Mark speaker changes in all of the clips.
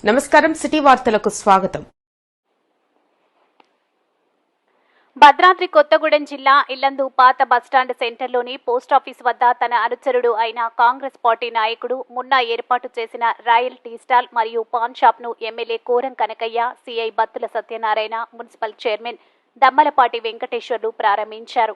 Speaker 1: నమస్కారం. సిటీ వార్తలకు స్వాగతం.
Speaker 2: భద్రాద్రి కొత్తగూడెం జిల్లా ఇల్లందు పాత బస్టాండ్ సెంటర్లోని పోస్టాఫీస్ వద్ద తన అనుచరుడు అయిన కాంగ్రెస్ పార్టీ నాయకుడు మున్నా ఏర్పాటు చేసిన రాయల్ టీ స్టాల్ మరియు పాన్ షాప్ ను MLA Koram Kanakaiah, CI Battula Satyanarayana, municipal chairman Dammalapati Venkateswarlu ప్రారంభించారు.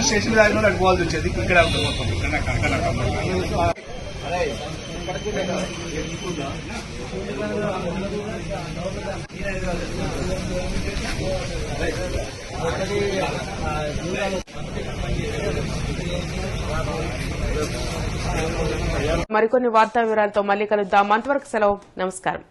Speaker 3: స్టేషన్ అడుకోవాల్సి వచ్చేది ఇక్కడ
Speaker 1: మరికొన్ని వార్తా వివరాలతో మళ్ళీ కలుద్దాం. అంతవరకు సెలవు. నమస్కారం.